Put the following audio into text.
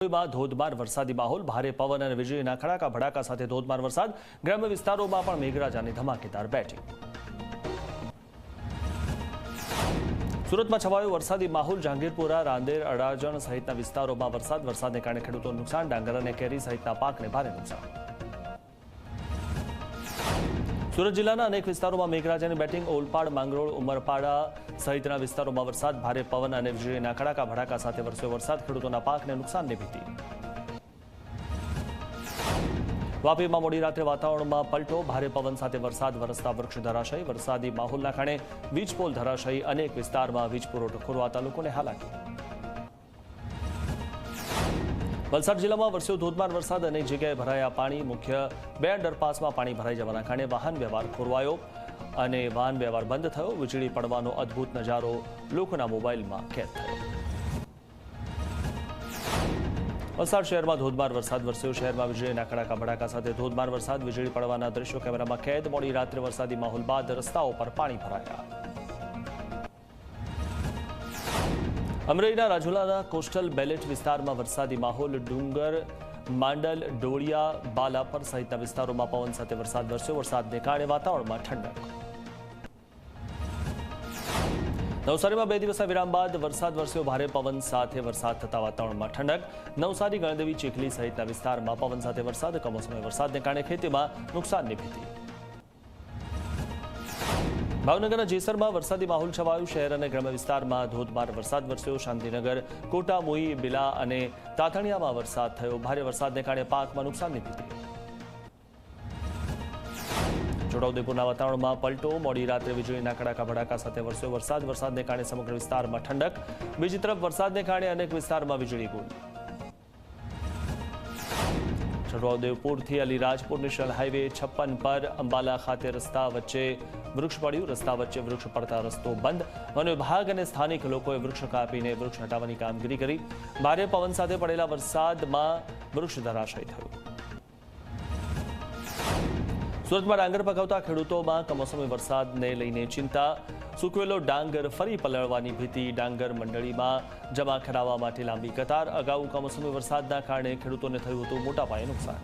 ધોધમાર વરસાદી માહોલ, ભારે પવન અને વીજળીના કડાકા ભડાકા સાથે ધોધમાર વરસાદ, ગ્રામ્ય વિસ્તારોમાં પણ મેઘરાજાની ધમાકેદાર બેટિંગ. સુરતમાં છવાયો વરસાદી માહોલ, જહાંગીરપુરા, રાંદેર, અડાજણ સહિતના વિસ્તારોમાં વરસાદને કારણે ખેડૂતોનું નુકસાન, ડાંગર અને કેરી સહિતના પાકને ભારે નુકસાન. સુરત જિલ્લાના અનેક વિસ્તારોમાં મેઘરાજાની બેટિંગ, ઓલપાડ, માંગરોળ, ઉમરપાડા સહિતના વિસ્તારોમાં વરસાદ, ભારે પવન અને વીજળીના કડાકા ભડાકા સાથે વરસ્યો વરસાદ, ખેડૂતોના પાકને નુકસાનની ભીતિ. વાપીમાં મોડી રાત્રે વાતાવરણમાં પલટો, ભારે પવન સાથે વરસાદ વરસતા વૃક્ષ ધરાશયી, વરસાદી માહોલના કારણે વીજપોલ ધરાશયી, અનેક વિસ્તારમાં વીજ પુરવઠો ખોરવાતા લોકોને હાલાકી. વલસાડ જિલ્લામાં વરસ્યો ધોધમાર વરસાદ, અનેક જગ્યાએ ભરાયા પાણી, મુખ્ય બે અંડરપાસમાં પાણી ભરાઈ જવાના કારણે વાહન વ્યવહાર ખોરવાયો અને વાહન વ્યવહાર બંધ થયો. વીજળી પડવાનો અદ્ભુત નજારો લોકોના મોબાઈલમાં કેદ થયો. વલસાડ શહેરમાં ધોધમાર વરસાદ વરસ્યો, શહેરમાં વીજળીના કડાકા ભડાકા સાથે ધોધમાર વરસાદ, વીજળી પડવાના દ્રશ્યો કેમેરામાં કેદ. મોડી રાત્રે વરસાદી માહોલ બાદ રસ્તાઓ પર પાણી ભરાયા. અમરેલીના રાજુલાના કોસ્ટલ બેલેટ વિસ્તારમાં વરસાદી માહોલ, ડુંગર, માંડલ, ડોળિયા, બાલાપર સહિતના વિસ્તારોમાં પવન સાથે વરસાદ વરસ્યો, વરસાદને કારણે વાતાવરણમાં ઠંડક. નવસારીમાં 2 દિવસના વિરામ બાદ વરસાદ વરસ્યો, ભારે પવન સાથે વરસાદ થતા વાતાવરણમાં ઠંડક. નવસારી, ગણદેવી, ચીખલી સહિતના વિસ્તારમાં પવન સાથે વરસાદ, કમોસમી વરસાદને કારણે ખેતીમાં નુકસાનની ભીતિ. ભાવનગરના જેસરમાં વરસાદી માહોલ છવાયો, શહેર અને ગ્રામ્ય વિસ્તારમાં ધોધમાર વરસાદ વરસ્યો. શાંતિનગર, કોટા, મોઈ, બિલા અને તાતણિયામાં વરસાદ થયો, ભારે વરસાદને કારણે પાકમાં નુકસાનની ભીતિ. છોટાઉદેપુરના વાતાવરણમાં પલટો, મોડી રાત્રે વીજળીના કડાકા ભડાકા સાથે વરસ્યો વરસાદને કારણે સમગ્ર વિસ્તારમાં ઠંડક. બીજી તરફ વરસાદને કારણે અનેક વિસ્તારમાં વીજળી ગુલ. છોટાઉદેપુરથી અલીરાજપુર નેશનલ હાઈવે 56 પર અંબાલા ખાતે રસ્તા વચ્ચે વૃક્ષ પડ્યું, રસ્તા વચ્ચે વૃક્ષ પડતા રસ્તો બંધ. વન વિભાગ અને સ્થાનિક લોકોએ વૃક્ષ કાપીને વૃક્ષ હટાવવાની કામગીરી કરી. ભારે પવન સાથે પડેલા વરસાદમાં વૃક્ષ ધરાશયી થયું. સુરતમાં ડાંગર પકવતા ખેડૂતોમાં કમોસમી વરસાદને લઈને ચિંતા, સૂકવેલો ડાંગર ફરી પલળવાની ભીતિ. ડાંગર મંડળીમાં જમા કરાવવા માટે લાંબી કતાર. અગાઉ કમોસમી વરસાદના કારણે ખેડૂતોને થયું હતું મોટા પાયે નુકસાન.